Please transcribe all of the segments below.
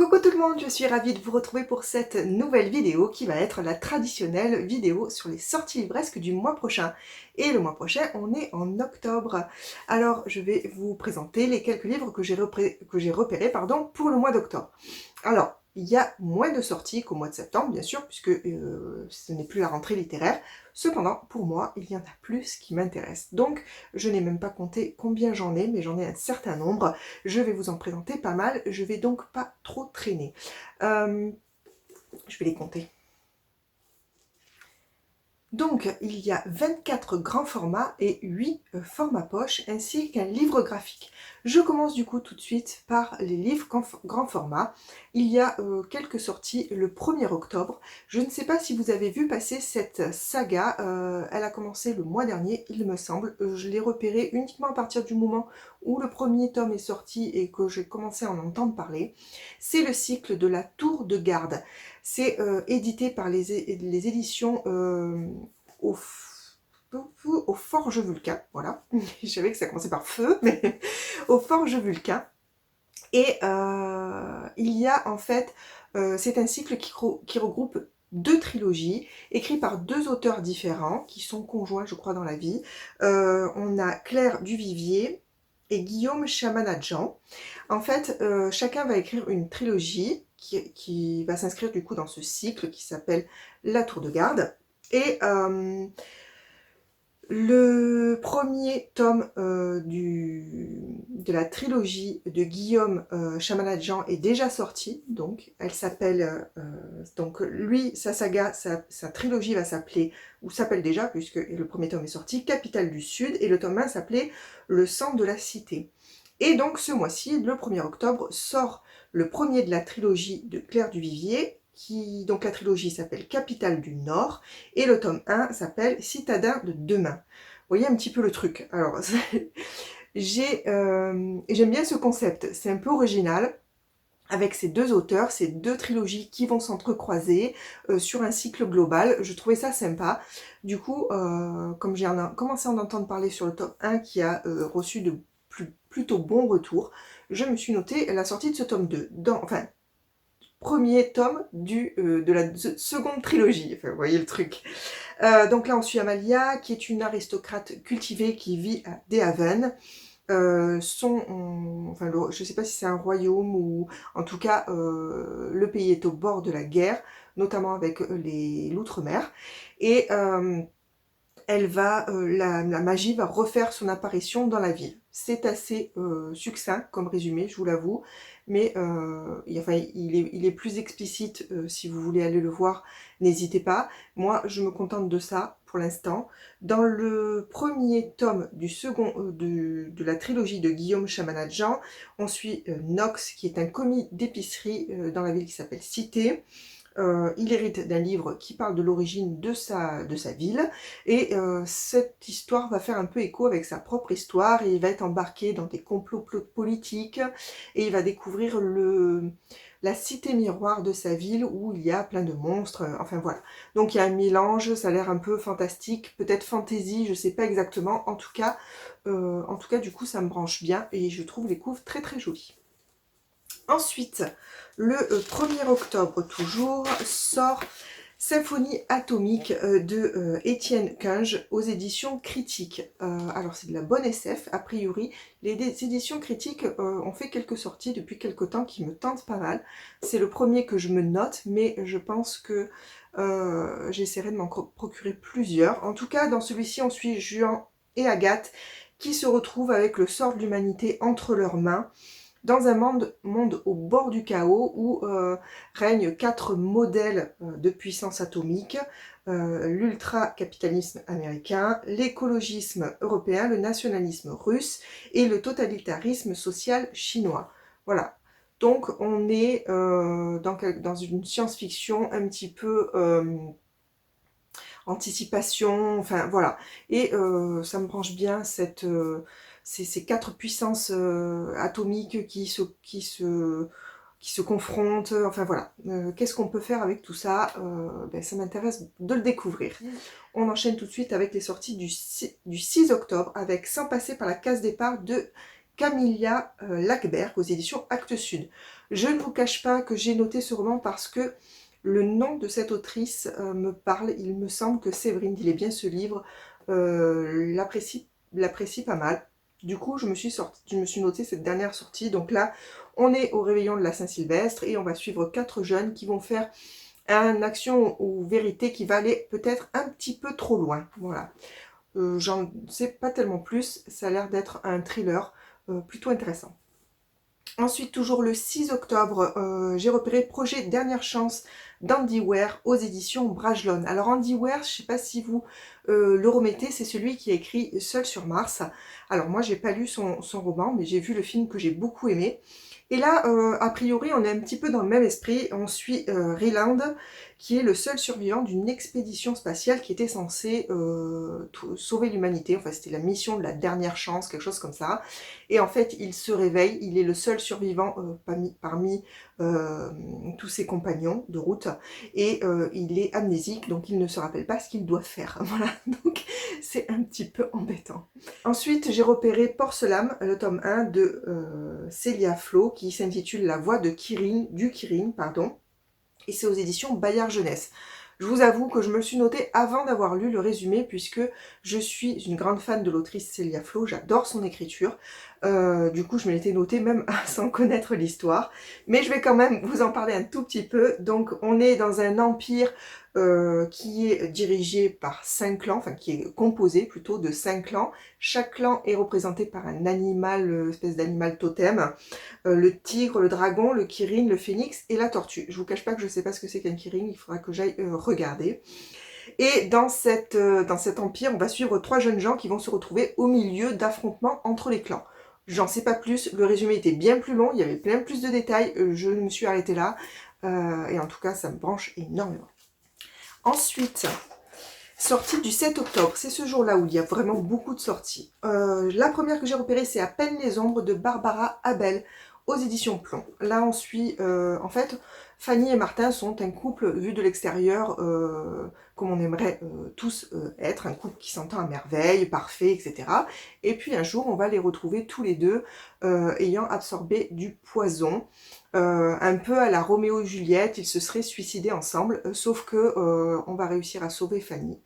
Coucou tout le monde, je suis ravie de vous retrouver pour cette nouvelle vidéo qui va être la traditionnelle vidéo sur les sorties livresques du mois prochain. Et le mois prochain, on est en octobre. Alors, je vais vous présenter les quelques livres que j'ai repérés pour le mois d'octobre. Alors, il y a moins de sorties qu'au mois de septembre, bien sûr, puisque ce n'est plus la rentrée littéraire. Cependant, pour moi, il y en a plus qui m'intéressent. Donc, je n'ai même pas compté combien j'en ai, mais j'en ai un certain nombre. Je vais vous en présenter pas mal. Je vais donc pas trop traîner. Je vais les compter. Donc, il y a 24 grands formats et 8 formats poche, ainsi qu'un livre graphique. Je commence du coup tout de suite par les livres grand format. Il y a quelques sorties le 1er octobre. Je ne sais pas si vous avez vu passer cette saga. Elle a commencé le mois dernier, il me semble. Je l'ai repérée uniquement à partir du moment où le premier tome est sorti et que j'ai commencé à en entendre parler. C'est le cycle de la Tour de Garde. C'est édité par les éditions au Forge Vulcain, voilà. Je savais que ça commençait par feu, mais au Forge Vulcain. Et il y a en fait, c'est un cycle qui regroupe 2 trilogies, écrites par 2 auteurs différents, qui sont conjoints, je crois, dans la vie. On a Claire Duvivier et Guillaume Chamanadjan. En fait, chacun va écrire une trilogie qui va s'inscrire du coup dans ce cycle qui s'appelle La Tour de Garde. Et le premier tome de la trilogie de Guillaume Chamanadjan est déjà sorti, donc elle s'appelle, donc lui, sa saga, sa trilogie va s'appeler, ou s'appelle déjà, puisque le premier tome est sorti, Capitale du Sud, et le tome 1 s'appelait Le sang de la cité. Et donc ce mois-ci, le 1er octobre, sort le premier de la trilogie de Claire Duvivier, donc la trilogie s'appelle Capitale du Nord, et le tome 1 s'appelle Citadin de demain. Vous voyez un petit peu le truc. Alors, j'aime bien ce concept, c'est un peu original, avec ces 2 auteurs, ces 2 trilogies qui vont s'entrecroiser sur un cycle global. Je trouvais ça sympa. Du coup, comme j'ai commencé à en entendre parler sur le tome 1 qui a reçu de plutôt bons retours, je me suis noté la sortie de ce tome 2. Enfin, premier tome de la seconde trilogie. Enfin, vous voyez le truc. Donc là, on suit Amalia, qui est une aristocrate cultivée qui vit à Dehaven. Je ne sais pas si c'est un royaume ou en tout cas le pays est au bord de la guerre, notamment avec l'outre-mer. Et la magie va refaire son apparition dans la ville. C'est assez succinct comme résumé, je vous l'avoue, mais il est plus explicite si vous voulez aller le voir, n'hésitez pas. Moi, je me contente de ça pour l'instant. Dans le premier tome de la trilogie de Guillaume Chamanadjan, on suit Nox, qui est un commis d'épicerie dans la ville qui s'appelle Cité. Il hérite d'un livre qui parle de l'origine de sa ville, et cette histoire va faire un peu écho avec sa propre histoire, et il va être embarqué dans des complots politiques, et il va découvrir la cité miroir de sa ville où il y a plein de monstres, enfin voilà. Donc il y a un mélange, ça a l'air un peu fantastique, peut-être fantasy, je sais pas exactement, en tout cas du coup ça me branche bien, et je trouve les couves très très jolies. Ensuite, le 1er octobre toujours, sort Symphonie atomique de Étienne Quinge aux éditions Critiques. Alors c'est de la bonne SF, a priori. Les éditions Critiques ont fait quelques sorties depuis quelques temps qui me tentent pas mal. C'est le premier que je me note, mais je pense que j'essaierai de m'en procurer plusieurs. En tout cas, dans celui-ci, on suit Juan et Agathe qui se retrouvent avec le sort de l'humanité entre leurs mains, dans un monde au bord du chaos où règnent 4 modèles de puissance atomique, l'ultra-capitalisme américain, l'écologisme européen, le nationalisme russe et le totalitarisme social chinois. Voilà. Donc on est dans une science-fiction un petit peu anticipation, enfin voilà. Et ça me branche bien ces 4 puissances atomiques qui se confrontent, enfin voilà. Qu'est-ce qu'on peut faire avec tout ça? Ça m'intéresse de le découvrir. On enchaîne tout de suite avec les sorties du 6 octobre, avec Sans passer par la case départ de Camilla Lackberg aux éditions Actes Sud. Je ne vous cache pas que j'ai noté ce roman parce que le nom de cette autrice me parle. Il me semble que Séverine, il est bien ce livre, l'apprécie pas mal. Du coup, je me suis noté cette dernière sortie. Donc là, on est au réveillon de la Saint-Sylvestre et on va suivre 4 jeunes qui vont faire une action ou vérité qui va aller peut-être un petit peu trop loin. Voilà. J'en sais pas tellement plus. Ça a l'air d'être un thriller plutôt intéressant. Ensuite, toujours le 6 octobre, j'ai repéré Projet Dernière Chance d'Andy Weir aux éditions Brajlon. Alors Andy Weir, je ne sais pas si vous le remettez, c'est celui qui a écrit Seul sur Mars. Alors moi, j'ai pas lu son roman, mais j'ai vu le film que j'ai beaucoup aimé. Et là, a priori, on est un petit peu dans le même esprit. On suit Ryland, qui est le seul survivant d'une expédition spatiale qui était censée sauver l'humanité. Enfin, c'était la mission de la dernière chance, quelque chose comme ça. Et en fait, il se réveille, il est le seul survivant parmi tous ses compagnons de route. Et il est amnésique, donc il ne se rappelle pas ce qu'il doit faire. Voilà, donc c'est un petit peu embêtant. Ensuite, j'ai repéré Porcelam, le tome 1 de Célia Flo, qui s'intitule La voix de Kirin, pardon. Et c'est aux éditions Bayard Jeunesse. Je vous avoue que je me le suis noté avant d'avoir lu le résumé, puisque je suis une grande fan de l'autrice Célia Flo, j'adore son écriture. Du coup, je me l'étais noté même sans connaître l'histoire. Mais je vais quand même vous en parler un tout petit peu. Donc, on est dans un empire qui est dirigé par 5 clans, enfin qui est composé plutôt de 5 clans. Chaque clan est représenté par un animal, espèce d'animal totem. Le tigre, le dragon, le kirin, le phénix et la tortue. Je vous cache pas que je sais pas ce que c'est qu'un kirin, il faudra que j'aille regarder. Et dans cet empire, on va suivre 3 jeunes gens qui vont se retrouver au milieu d'affrontements entre les clans. J'en sais pas plus, le résumé était bien plus long, il y avait plein plus de détails, je me suis arrêtée là. Et en tout cas, ça me branche énormément. Ensuite, sortie du 7 octobre, c'est ce jour-là où il y a vraiment beaucoup de sorties. La première que j'ai repérée, c'est À peine les ombres de Barbara Abel aux éditions Plomb. Là, on suit, en fait, Fanny et Martin sont un couple vu de l'extérieur, comme on aimerait tous être, un couple qui s'entend à merveille, parfait, etc. Et puis un jour, on va les retrouver tous les deux ayant absorbé du poison. Un peu à la Roméo et Juliette, ils se seraient suicidés ensemble, sauf que on va réussir à sauver Fanny.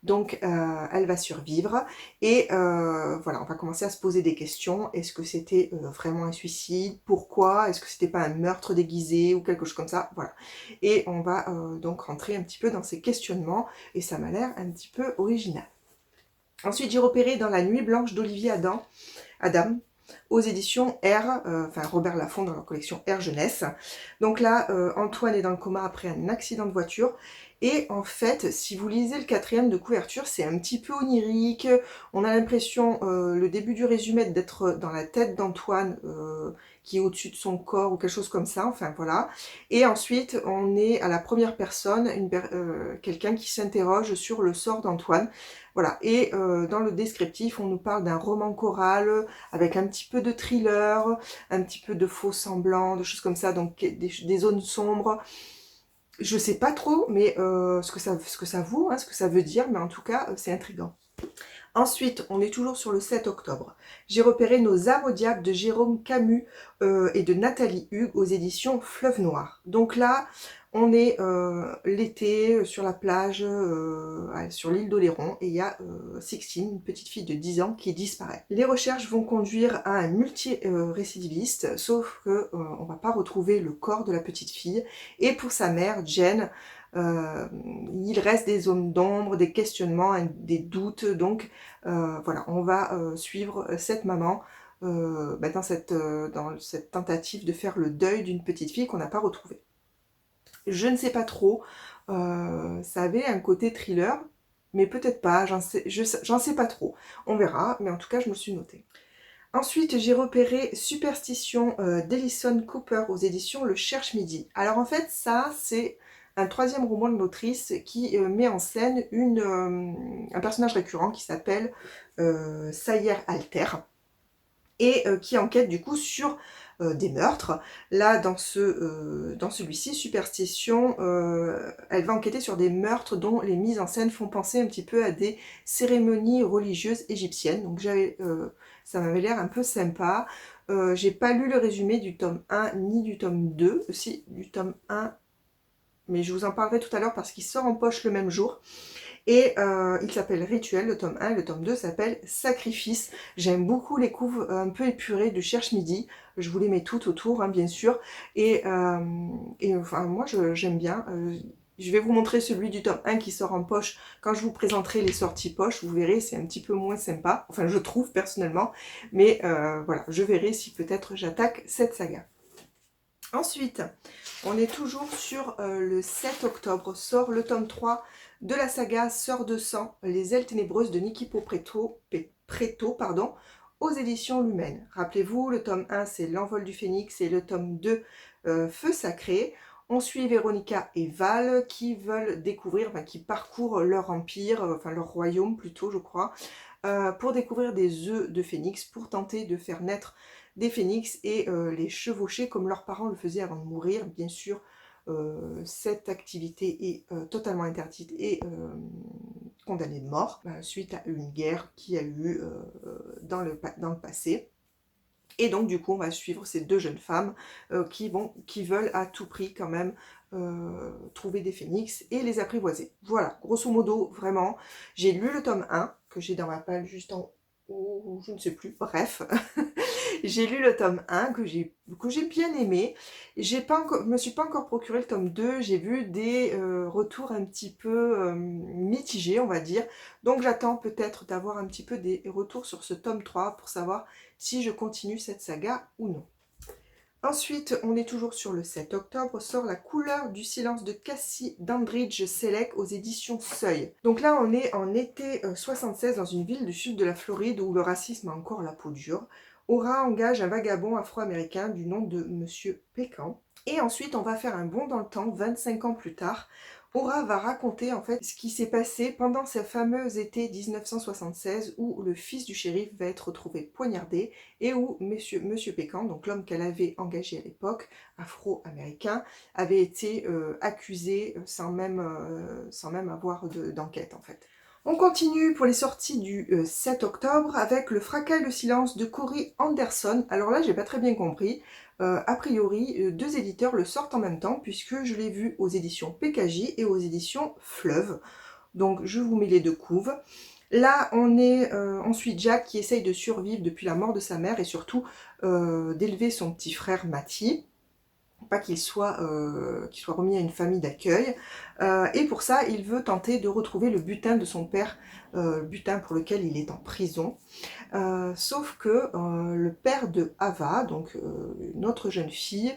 Donc elle va survivre et voilà, on va commencer à se poser des questions. Est-ce que c'était vraiment un suicide? Pourquoi? Est-ce que c'était pas un meurtre déguisé ou quelque chose comme ça? Voilà. Et on va donc rentrer un petit peu dans ces questionnements et ça m'a l'air un petit peu original. Ensuite, j'ai repéré Dans la nuit blanche d'Olivier Adam, aux éditions R, enfin Robert Laffont dans leur collection R Jeunesse. Donc là, Antoine est dans le coma après un accident de voiture. Et en fait, si vous lisez le 4e de couverture, c'est un petit peu onirique. On a l'impression, le début du résumé, d'être dans la tête d'Antoine, qui est au-dessus de son corps ou quelque chose comme ça. Enfin voilà. Et ensuite, on est à la première personne, quelqu'un qui s'interroge sur le sort d'Antoine. Voilà, et dans le descriptif, on nous parle d'un roman choral avec un petit peu de thriller, un petit peu de faux semblants, de choses comme ça, donc des zones sombres. Je sais pas trop mais ce que ça vaut, hein, ce que ça veut dire, mais en tout cas, c'est intriguant. Ensuite, on est toujours sur le 7 octobre. J'ai repéré Nos âmes au diable de Jérôme Camus et de Nathalie Hugues aux éditions Fleuve Noir. Donc là, on est l'été sur la plage, sur l'île d'Oléron, et il y a Sixtine, une petite fille de 10 ans, qui disparaît. Les recherches vont conduire à un multi-récidiviste, sauf que on va pas retrouver le corps de la petite fille. Et pour sa mère, Jen, il reste des zones d'ombre, des questionnements, des doutes. Donc voilà, on va suivre cette maman dans cette tentative de faire le deuil d'une petite fille qu'on n'a pas retrouvée. Je ne sais pas trop, ça avait un côté thriller, mais peut-être pas, j'en sais pas trop. On verra, mais en tout cas, je me le suis noté. Ensuite, j'ai repéré Superstition d'Ellison Cooper aux éditions Le Cherche Midi. Alors en fait, ça, c'est un 3e roman de l'autrice qui met en scène un personnage récurrent qui s'appelle Sayer Alter. et qui enquête du coup sur des meurtres. Là, dans celui-ci, Superstition, elle va enquêter sur des meurtres dont les mises en scène font penser un petit peu à des cérémonies religieuses égyptiennes. Donc ça m'avait l'air un peu sympa. J'ai pas lu le résumé du tome 1 ni du tome 2, si du tome 1, mais je vous en parlerai tout à l'heure parce qu'il sort en poche le même jour. Et il s'appelle Rituel, le tome 1, le tome 2 s'appelle Sacrifice. J'aime beaucoup les couves un peu épurées de Cherche Midi. Je vous les mets toutes autour, hein, bien sûr. Et enfin, moi, j'aime bien. Je vais vous montrer celui du tome 1 qui sort en poche quand je vous présenterai les sorties poche. Vous verrez, c'est un petit peu moins sympa. Enfin, je trouve personnellement. Mais voilà, je verrai si peut-être j'attaque cette saga. Ensuite, on est toujours sur le 7 octobre, sort le tome 3 de la saga Sœurs de sang, les ailes ténébreuses de Nikipo Preto, pardon, aux éditions Lumen. Rappelez-vous, le tome 1 c'est L'envol du phénix et le tome 2 Feu sacré. On suit Véronica et Val qui veulent découvrir, enfin qui parcourent leur empire, enfin leur royaume plutôt je crois, pour découvrir des œufs de phénix, pour tenter de faire naître des phénix et les chevaucher comme leurs parents le faisaient avant de mourir. Bien sûr, cette activité est totalement interdite et condamnée de mort suite à une guerre qu'il y a eu dans le passé. Et donc du coup on va suivre ces deux jeunes femmes qui veulent à tout prix quand même trouver des phénix et les apprivoiser. Voilà, grosso modo, vraiment, j'ai lu le tome 1, que j'ai dans ma palle juste en haut, je ne sais plus, bref. J'ai lu le tome 1 que j'ai bien aimé. Je me suis pas encore procuré le tome 2, j'ai vu des retours un petit peu mitigés, on va dire. Donc j'attends peut-être d'avoir un petit peu des retours sur ce tome 3 pour savoir si je continue cette saga ou non. Ensuite, on est toujours sur le 7 octobre, sort La couleur du silence de Cassie Dandridge Selleck aux éditions Seuil. Donc là, on est en été 76 dans une ville du sud de la Floride où le racisme a encore la peau dure. Aura engage un vagabond afro-américain du nom de Monsieur Pécan. Et ensuite, on va faire un bond dans le temps, 25 ans plus tard. Aura va raconter en fait ce qui s'est passé pendant ce fameux été 1976 où le fils du shérif va être retrouvé poignardé et où Monsieur Pécan, donc l'homme qu'elle avait engagé à l'époque, afro-américain, avait été accusé sans même avoir d'enquête en fait. On continue pour les sorties du 7 octobre avec Le fracas et le silence de Cory Anderson. Alors là, j'ai pas très bien compris. A priori, deux éditeurs le sortent en même temps puisque je l'ai vu aux éditions PKJ et aux éditions Fleuve. Donc je vous mets les deux couves. Là, on suit Jack qui essaye de survivre depuis la mort de sa mère et surtout d'élever son petit frère Matty. Pas qu'il soit remis à une famille d'accueil. Et pour ça, il veut tenter de retrouver le butin de son père, butin pour lequel il est en prison. Sauf que le père de Ava, donc une autre jeune fille,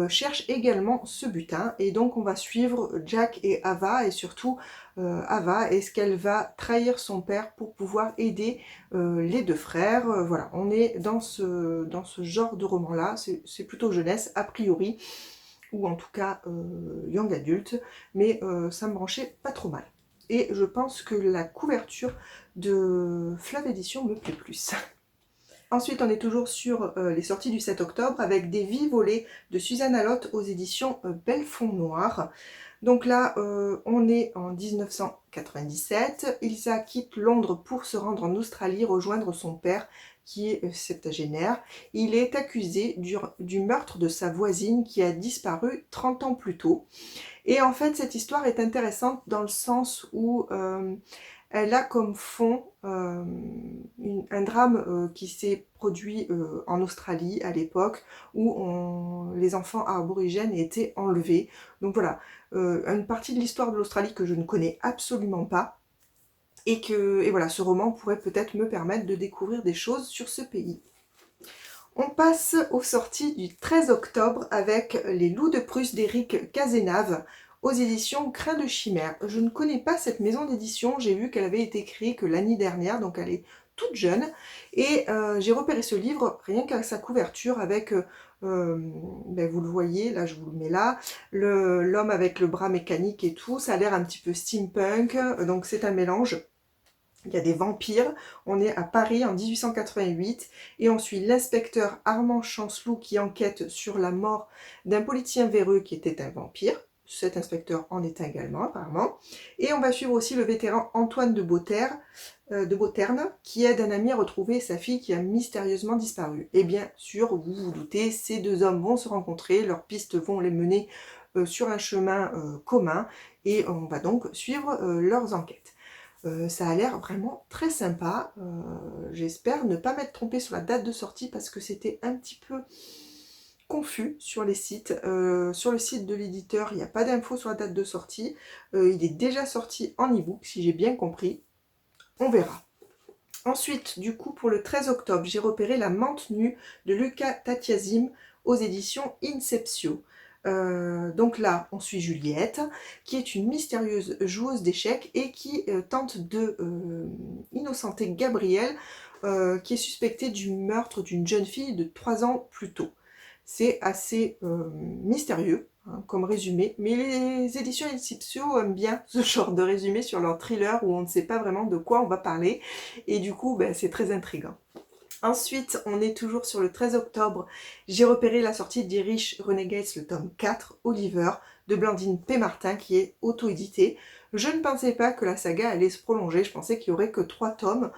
cherche également ce butin. Et donc on va suivre Jack et Ava, et surtout Ava, est-ce qu'elle va trahir son père pour pouvoir aider les deux frères. Voilà, on est dans ce genre de roman-là, c'est plutôt jeunesse, a priori, ou en tout cas young adulte, mais ça me branchait pas trop mal. Et je pense que la couverture de Fleuve Édition me plaît plus. Ensuite, on est toujours sur les sorties du 7 octobre avec Des vies volées de Suzanne Allotte aux éditions Belfond Noir. Donc là, on est en 1997. Ilsa quitte Londres pour se rendre en Australie, rejoindre son père qui est septagénaire. Il est accusé du meurtre de sa voisine qui a disparu 30 ans plus tôt. Et en fait, cette histoire est intéressante dans le sens où elle a comme fond un drame qui s'est produit en Australie à l'époque où les enfants aborigènes étaient enlevés. Donc voilà, une partie de l'histoire de l'Australie que je ne connais absolument pas. Et voilà, ce roman pourrait peut-être me permettre de découvrir des choses sur ce pays. On passe aux sorties du 13 octobre avec Les Loups de Prusse d'Éric Cazenave aux éditions Crin de Chimère. Je ne connais pas cette maison d'édition, j'ai vu qu'elle avait été créée que l'année dernière, donc elle est toute jeune. Et j'ai repéré ce livre rien qu'à sa couverture avec, vous le voyez, là je vous le mets là, l'homme avec le bras mécanique et tout, ça a l'air un petit peu steampunk, donc c'est un mélange. Il y a des vampires, on est à Paris en 1888 et on suit l'inspecteur Armand Chancelou qui enquête sur la mort d'un politicien véreux qui était un vampire. Cet inspecteur en est un également apparemment. Et on va suivre aussi le vétéran Antoine de Beauterne qui aide un ami à retrouver sa fille qui a mystérieusement disparu. Et bien sûr, vous vous doutez, ces deux hommes vont se rencontrer, leurs pistes vont les mener sur un chemin commun et on va donc suivre leurs enquêtes. Ça a l'air vraiment très sympa. J'espère ne pas m'être trompée sur la date de sortie parce que c'était un petit peu confus sur les sites. Sur le site de l'éditeur, il n'y a pas d'infos sur la date de sortie. Il est déjà sorti en e-book, si j'ai bien compris. On verra. Ensuite, du coup, pour le 13 octobre, j'ai repéré La Menthe nue de Luca Tatiasim aux éditions Inceptio. Donc là, on suit Juliette, qui est une mystérieuse joueuse d'échecs et qui tente de innocenter Gabriel, qui est suspecté du meurtre d'une jeune fille de 3 ans plus tôt. C'est assez mystérieux hein, comme résumé, mais les éditions Inceptio aiment bien ce genre de résumé sur leur thriller où on ne sait pas vraiment de quoi on va parler, et du coup, ben, c'est très intriguant. Ensuite, on est toujours sur le 13 octobre, j'ai repéré la sortie d'Irish Renegades, le tome 4, Oliver, de Blandine P. Martin, qui est auto-édité. Je ne pensais pas que la saga allait se prolonger, je pensais qu'il n'y aurait que 3 tomes.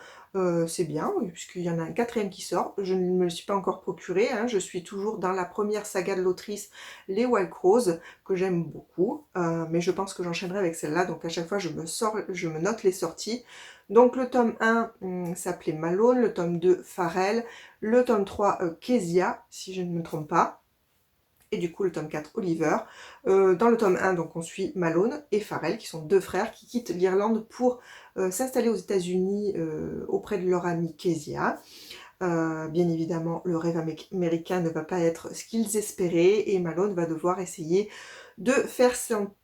C'est bien, puisqu'il y en a un 4e qui sort. Je ne me le suis pas encore procuré, hein. Je suis toujours dans la première saga de l'autrice, Les Wild Crows, que j'aime beaucoup, mais je pense que j'enchaînerai avec celle-là, donc à chaque fois je me note les sorties. Donc le tome 1 s'appelait Malone, le tome 2 Pharrell, le tome 3 Kezia, si je ne me trompe pas, et du coup le tome 4 Oliver. Dans le tome 1, donc on suit Malone et Pharrell, qui sont deux frères qui quittent l'Irlande pour s'installer aux États-Unis auprès de leur amie Kezia. Bien évidemment, le rêve américain ne va pas être ce qu'ils espéraient et Malone va devoir essayer de faire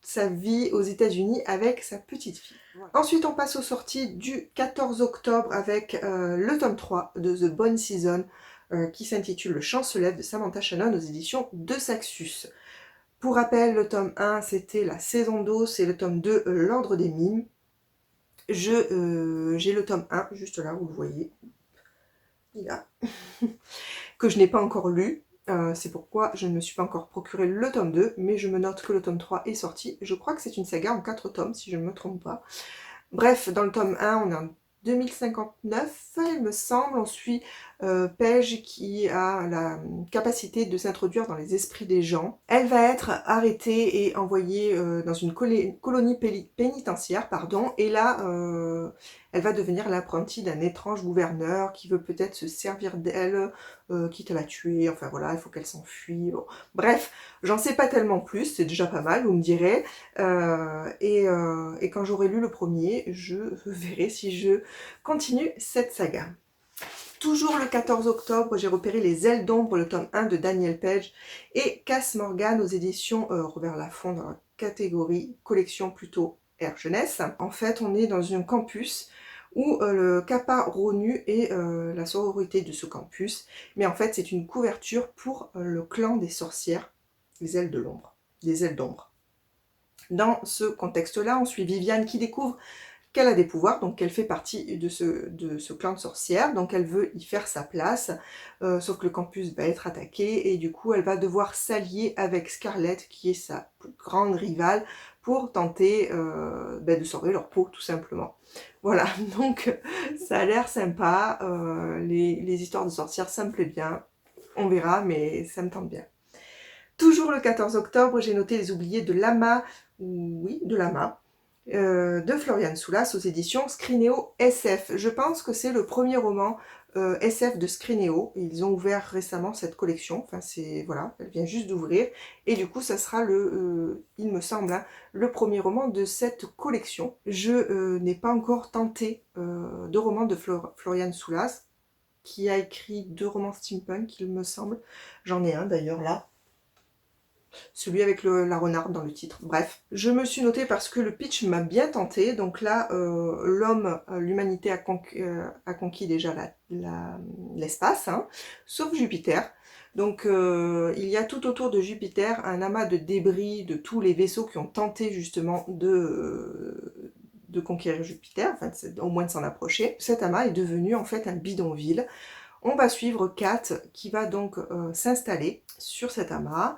sa vie aux États-Unis avec sa petite fille. Voilà. Ensuite, on passe aux sorties du 14 octobre avec le tome 3 de The Bone Season qui s'intitule Le chant se lève de Samantha Shannon aux éditions de Saxus. Pour rappel, le tome 1 c'était La saison d'os et le tome 2 L'ordre des mimes. J'ai le tome 1 juste là, vous le voyez. Là, que je n'ai pas encore lu, c'est pourquoi je ne me suis pas encore procuré le tome 2, mais je me note que le tome 3 est sorti. Je crois que c'est une saga en 4 tomes, si je ne me trompe pas. Bref, dans le tome 1, on est en 2059, il me semble. On suit Paige qui a la capacité de s'introduire dans les esprits des gens. Elle va être arrêtée et envoyée dans une colonie pénitentiaire, pardon, et là, elle va devenir l'apprentie d'un étrange gouverneur qui veut peut-être se servir d'elle, quitte à la tuer, enfin voilà, il faut qu'elle s'enfuit. Bon. Bref, j'en sais pas tellement plus, c'est déjà pas mal, vous me direz. Et quand j'aurai lu le premier, je verrai si je continue cette saga. Toujours le 14 octobre, j'ai repéré Les Ailes d'ombre, le tome 1 de Daniel Page et Cass Morgan aux éditions Robert Laffont dans la catégorie collection plutôt air jeunesse. En fait, on est dans un campus où le Kappa Ronu est la sororité de ce campus, mais en fait c'est une couverture pour le clan des sorcières, les ailes de l'ombre, des ailes d'ombre. Dans ce contexte-là, on suit Viviane qui découvre qu'elle a des pouvoirs, donc qu'elle fait partie de ce clan de sorcières, donc elle veut y faire sa place, sauf que le campus va être attaqué, et du coup elle va devoir s'allier avec Scarlett, qui est sa plus grande rivale, pour tenter de sauver leur peau, tout simplement. Voilà, donc ça a l'air sympa, les histoires de sorcières, ça me plaît bien, on verra, mais ça me tente bien. Toujours le 14 octobre, j'ai noté Les Oubliés de Lama, oui, de Lama, de Florian Soulas aux éditions Scrinéo SF. Je pense que c'est le premier roman SF de Scrinéo. Ils ont ouvert récemment cette collection. Enfin, c'est voilà, elle vient juste d'ouvrir. Et du coup, ça sera il me semble, hein, le premier roman de cette collection. Je n'ai pas encore tenté de roman de Florian Soulas, qui a écrit 2 romans steampunk, il me semble. J'en ai un d'ailleurs là. Celui avec la renarde dans le titre. Bref, je me suis notée parce que le pitch m'a bien tenté. Donc là, l'humanité a conquis déjà l'espace, hein, sauf Jupiter. Donc il y a tout autour de Jupiter un amas de débris de tous les vaisseaux qui ont tenté justement de de conquérir Jupiter, enfin au moins de s'en approcher. Cet amas est devenu en fait un bidonville. On va suivre Kat qui va donc s'installer sur cet amas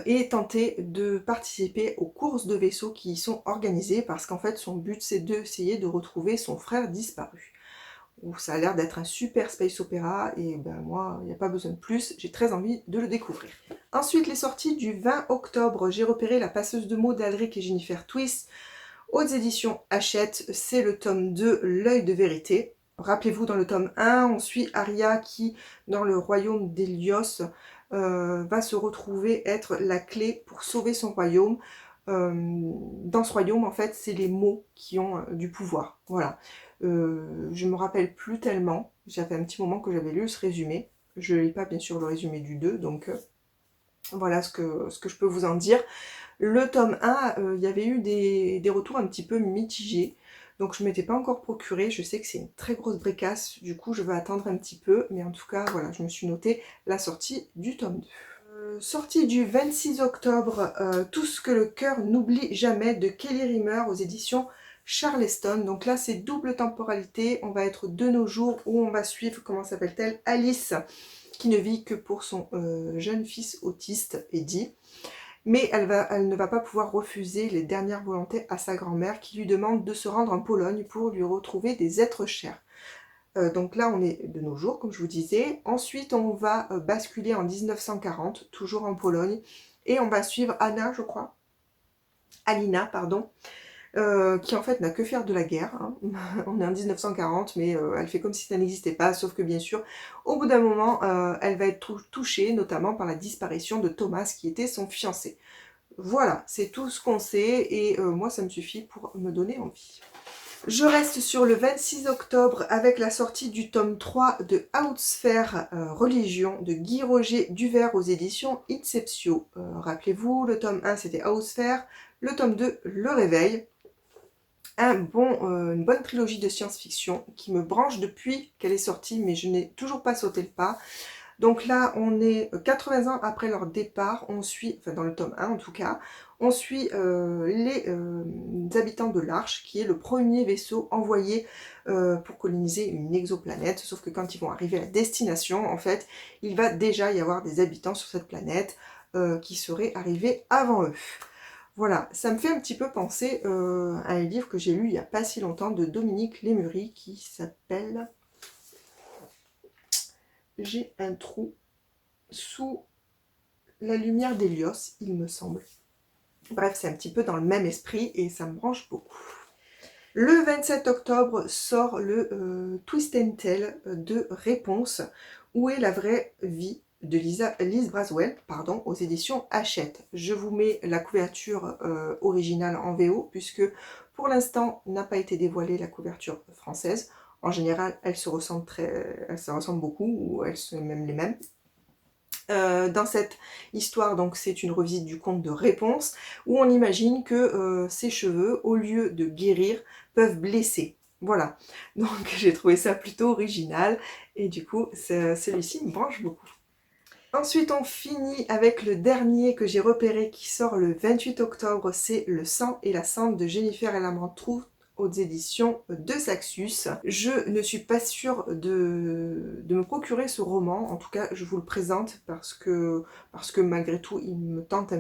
et tenter de participer aux courses de vaisseaux qui y sont organisées parce qu'en fait son but c'est d'essayer de retrouver son frère disparu. Ça a l'air d'être un super space opéra et ben moi il n'y a pas besoin de plus, j'ai très envie de le découvrir. Ensuite les sorties du 20 octobre, j'ai repéré La passeuse de mots d'Alric et Jennifer Twist aux éditions Hachette, c'est le tome 2, L'œil de vérité. Rappelez-vous, dans le tome 1, on suit Arya qui, dans le royaume d'Hélios, va se retrouver être la clé pour sauver son royaume. Dans ce royaume, en fait, c'est les mots qui ont du pouvoir. Voilà. Je me rappelle plus tellement. J'avais un petit moment que j'avais lu ce résumé. Je ne lis pas, bien sûr, le résumé du 2, donc voilà ce que je peux vous en dire. Le tome 1, il y avait eu des retours un petit peu mitigés. Donc je ne m'étais pas encore procuré, je sais que c'est une très grosse bricasse, du coup je vais attendre un petit peu, mais en tout cas voilà, je me suis noté la sortie du tome 2. Sortie du 26 octobre, Tout ce que le cœur n'oublie jamais de Kelly Rimmer aux éditions Charleston. Donc là c'est double temporalité, on va être de nos jours où on va suivre, comment s'appelle-t-elle, Alice, qui ne vit que pour son jeune fils autiste, Eddie. Mais elle ne va pas pouvoir refuser les dernières volontés à sa grand-mère qui lui demande de se rendre en Pologne pour lui retrouver des êtres chers. Donc là, on est de nos jours, comme je vous disais. Ensuite, on va basculer en 1940, toujours en Pologne. Et on va suivre Anna, je crois. Alina, pardon. Qui en fait n'a que faire de la guerre. Hein. On est en 1940, mais elle fait comme si ça n'existait pas, sauf que bien sûr, au bout d'un moment, elle va être touchée, notamment par la disparition de Thomas, qui était son fiancé. Voilà, c'est tout ce qu'on sait, et moi ça me suffit pour me donner envie. Je reste sur le 26 octobre avec la sortie du tome 3 de Outsphère Religion de Guy Roger Duvert aux éditions Inceptio. Rappelez-vous, le tome 1 c'était Outsphère, le tome 2 Le Réveil. Une bonne trilogie de science-fiction qui me branche depuis qu'elle est sortie, mais je n'ai toujours pas sauté le pas. Donc là, on est 80 ans après leur départ, on suit, enfin dans le tome 1 en tout cas, on suit les habitants de l'Arche, qui est le premier vaisseau envoyé pour coloniser une exoplanète, sauf que quand ils vont arriver à la destination, en fait, il va déjà y avoir des habitants sur cette planète qui seraient arrivés avant eux. Voilà, ça me fait un petit peu penser à un livre que j'ai lu il n'y a pas si longtemps de Dominique Lémury qui s'appelle... J'ai un trou sous la lumière d'Hélios, il me semble. Bref, c'est un petit peu dans le même esprit et ça me branche beaucoup. Le 27 octobre sort le Twist and Tell de Réponse, où est la vraie vie de Lise Braswell, pardon, aux éditions Hachette. Je vous mets la couverture originale en VO, puisque pour l'instant n'a pas été dévoilée la couverture française. En général, elles se ressemblent beaucoup, ou elles sont même les mêmes. Dans cette histoire, donc c'est une revisite du conte de Réponse, où on imagine que ses cheveux, au lieu de guérir, peuvent blesser. Voilà, donc j'ai trouvé ça plutôt original, et du coup, celui-ci me branche beaucoup. Ensuite, on finit avec le dernier que j'ai repéré qui sort le 28 octobre, c'est Le sang et la cendre de Jennifer Elamantrou aux éditions de Saxus. Je ne suis pas sûre de me procurer ce roman, en tout cas je vous le présente parce que malgré tout il me tente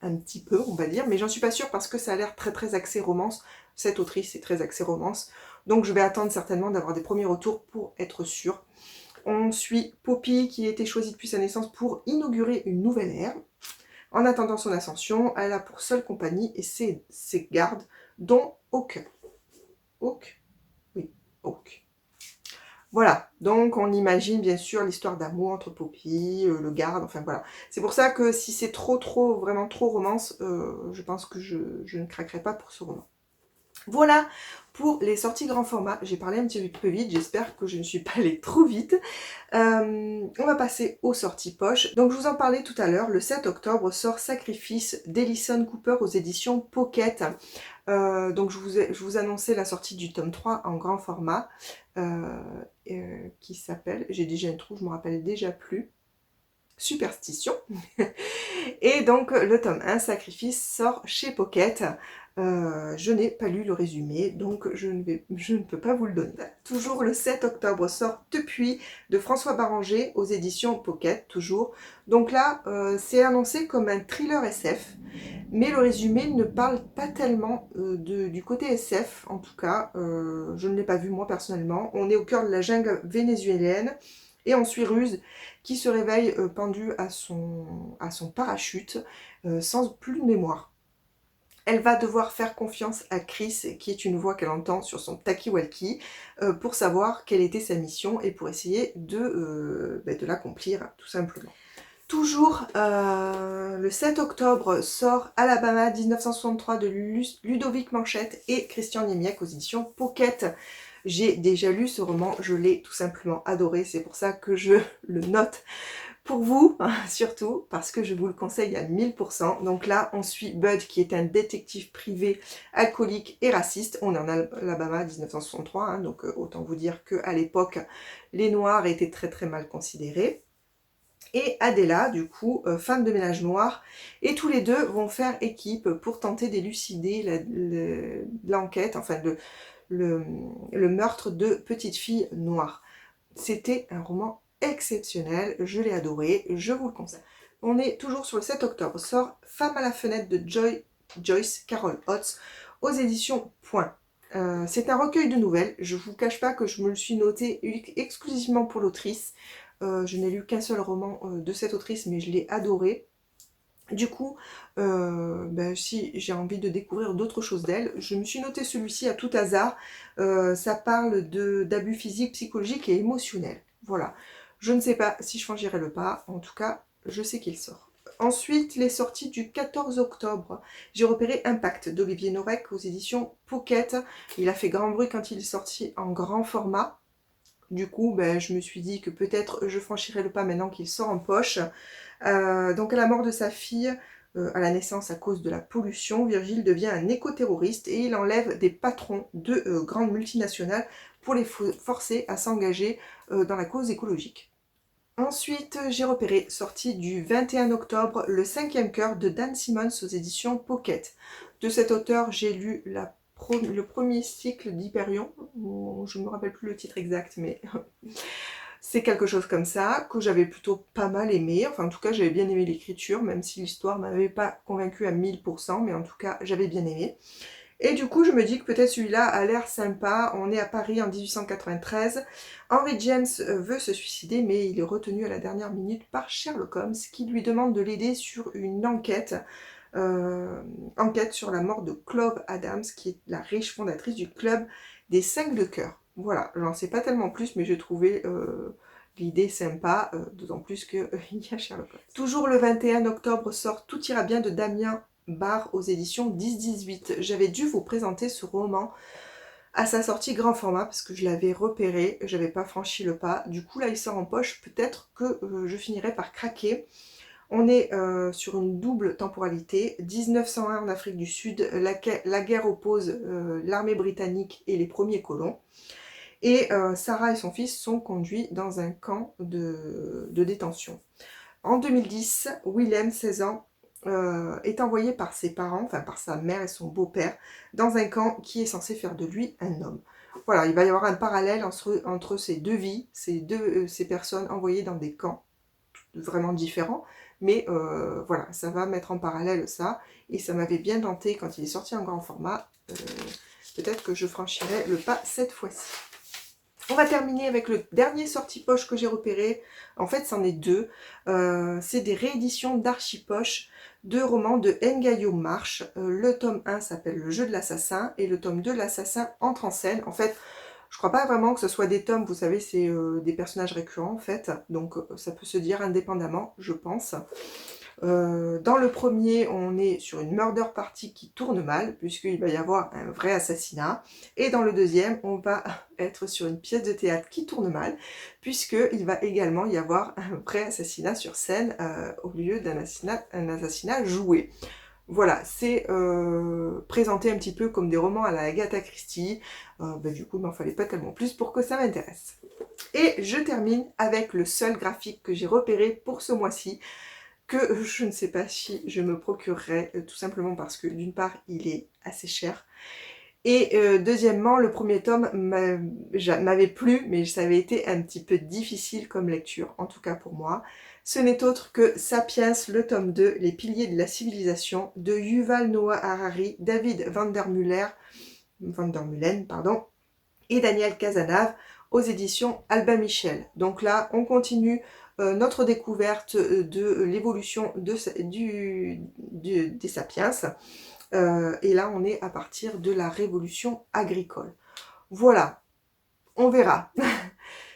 un petit peu, on va dire, mais j'en suis pas sûre parce que ça a l'air très très axé romance. Cette autrice est très axée romance, donc je vais attendre certainement d'avoir des premiers retours pour être sûre. On suit Poppy qui a été choisie depuis sa naissance pour inaugurer une nouvelle ère. En attendant son ascension, elle a pour seule compagnie et ses gardes, dont Hawk. Hawk? Oui, Hawk. Voilà, donc on imagine bien sûr l'histoire d'amour entre Poppy, le garde, enfin voilà. C'est pour ça que si c'est vraiment trop romance, je pense que je ne craquerai pas pour ce roman. Voilà pour les sorties grand format. J'ai parlé un petit peu vite, j'espère que je ne suis pas allée trop vite. On va passer aux sorties poche. Donc je vous en parlais tout à l'heure, le 7 octobre sort Sacrifice d'Ellison Cooper aux éditions Pocket. Donc je vous annonçais la sortie du tome 3 en grand format qui s'appelle, j'ai déjà un trou, je ne me rappelle déjà plus, superstition. Et donc le tome 1, Sacrifice, sort chez Pocket. Je n'ai pas lu le résumé, donc je ne peux pas vous le donner. Toujours le 7 octobre sort Depuis de François Baranger aux éditions Pocket, toujours. Donc là, c'est annoncé comme un thriller SF, mais le résumé ne parle pas tellement du côté SF, en tout cas. Je ne l'ai pas vu moi personnellement. On est au cœur de la jungle vénézuélienne et on suit Ruse qui se réveille pendue à son parachute sans plus de mémoire. Elle va devoir faire confiance à Chris, qui est une voix qu'elle entend sur son talkie-walkie, pour savoir quelle était sa mission et pour essayer de l'accomplir, tout simplement. Toujours le 7 octobre sort Alabama 1963 de Ludovic Manchette et Christian Niemiec aux éditions Pocket. J'ai déjà lu ce roman, je l'ai tout simplement adoré, c'est pour ça que je le note pour vous, surtout, parce que je vous le conseille à 1000%. Donc là, on suit Bud, qui est un détective privé alcoolique et raciste. On est en Alabama 1963, hein, donc autant vous dire qu'à l'époque, les Noirs étaient très très mal considérés. Et Adela, du coup, femme de ménage noire, et tous les deux vont faire équipe pour tenter d'élucider l'enquête, enfin le meurtre de petites filles noires. C'était un roman exceptionnel, je l'ai adoré, je vous le conseille. On est toujours sur le 7 octobre, sort Femme à la fenêtre de Joyce Carol Oates aux éditions Point. C'est un recueil de nouvelles, je vous cache pas que je me le suis noté exclusivement pour l'autrice. Je n'ai lu qu'un seul roman de cette autrice, mais je l'ai adoré. Du coup, si j'ai envie de découvrir d'autres choses d'elle, je me suis noté celui-ci à tout hasard. Ça parle d'abus physiques, psychologiques et émotionnels. Voilà. Je ne sais pas si je franchirai le pas. En tout cas, je sais qu'il sort. Ensuite, les sorties du 14 octobre. J'ai repéré Impact d'Olivier Norek aux éditions Pocket. Il a fait grand bruit quand il est sorti en grand format. Du coup, je me suis dit que peut-être je franchirai le pas maintenant qu'il sort en poche. Donc à la mort de sa fille, à la naissance à cause de la pollution, Virgile devient un écoterroriste et il enlève des patrons de grandes multinationales pour les forcer à s'engager dans la cause écologique. Ensuite, j'ai repéré, sortie du 21 octobre, Le 5e cœur de Dan Simmons aux éditions Pocket. De cet auteur, j'ai lu le premier cycle d'Hyperion, je ne me rappelle plus le titre exact, mais c'est quelque chose comme ça, que j'avais plutôt pas mal aimé. Enfin, en tout cas, j'avais bien aimé l'écriture, même si l'histoire ne m'avait pas convaincue à 1000%, mais en tout cas, j'avais bien aimé. Et du coup, je me dis que peut-être celui-là a l'air sympa. On est à Paris en 1893. Henry James veut se suicider, mais il est retenu à la dernière minute par Sherlock Holmes, qui lui demande de l'aider sur une enquête. Enquête sur la mort de Clove Adams, qui est la riche fondatrice du club des 5 de cœur. Voilà, j'en sais pas tellement plus, mais j'ai trouvé l'idée sympa, d'autant plus qu'il y a Sherlock Holmes. Toujours le 21 octobre sort Tout ira bien de Damien Barre aux éditions 10-18. J'avais dû vous présenter ce roman à sa sortie grand format parce que je l'avais repéré, j'avais pas franchi le pas. Du coup là il sort en poche, peut-être que je finirai par craquer. On est sur une double temporalité, 1901 en Afrique du Sud, la guerre oppose l'armée britannique et les premiers colons. Et Sarah et son fils sont conduits dans un camp de détention. En 2010, Willem, 16 ans, est envoyé par ses parents, enfin par sa mère et son beau-père, dans un camp qui est censé faire de lui un homme. Voilà, il va y avoir un parallèle entre ces deux vies, ces personnes envoyées dans des camps vraiment différents, mais voilà, ça va mettre en parallèle ça, et ça m'avait bien tenté quand il est sorti en grand format. Peut-être que je franchirai le pas cette fois-ci. On va terminer avec le dernier sorti-poche que j'ai repéré. En fait, c'en est deux. C'est des rééditions d'Archipoche de romans de Ngayo Marsh. Le tome 1 s'appelle Le jeu de l'assassin et le tome 2, L'assassin entre en scène. En fait, je crois pas vraiment que ce soit des tomes, vous savez, c'est des personnages récurrents en fait. Donc ça peut se dire indépendamment, je pense. Dans le premier, on est sur une murder party qui tourne mal, puisqu'il va y avoir un vrai assassinat. Et dans le deuxième, on va être sur une pièce de théâtre qui tourne mal, puisqu'il va également y avoir un vrai assassinat sur scène, au lieu d'un assassinat joué. Voilà, c'est présenté un petit peu comme des romans à la Agatha Christie. Du coup, il m'en fallait pas tellement plus pour que ça m'intéresse. Et je termine avec le seul graphique que j'ai repéré pour ce mois-ci, que je ne sais pas si je me procurerai, tout simplement parce que d'une part, il est assez cher. Et deuxièmement, le premier tome m'avait plu, mais ça avait été un petit peu difficile comme lecture, en tout cas pour moi. Ce n'est autre que Sapiens, le tome 2, Les piliers de la civilisation, de Yuval Noah Harari, David Vandermeulen, pardon, et Daniel Cazenave, aux éditions Albin Michel. Donc là, on continue notre découverte de l'évolution des sapiens. Et là, on est à partir de la révolution agricole. Voilà, on verra.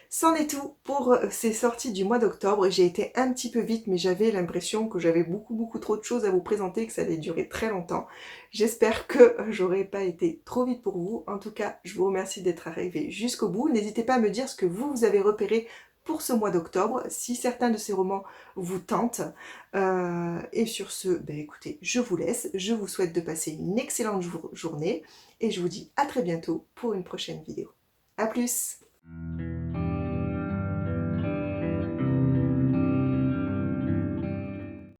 C'en est tout pour ces sorties du mois d'octobre. J'ai été un petit peu vite, mais j'avais l'impression que j'avais beaucoup trop de choses à vous présenter, que ça allait durer très longtemps. J'espère que j'aurai pas été trop vite pour vous. En tout cas, je vous remercie d'être arrivé jusqu'au bout. N'hésitez pas à me dire ce que vous avez repéré pour ce mois d'octobre, si certains de ces romans vous tentent. Et sur ce, écoutez, je vous laisse. Je vous souhaite de passer une excellente journée et je vous dis à très bientôt pour une prochaine vidéo. A plus!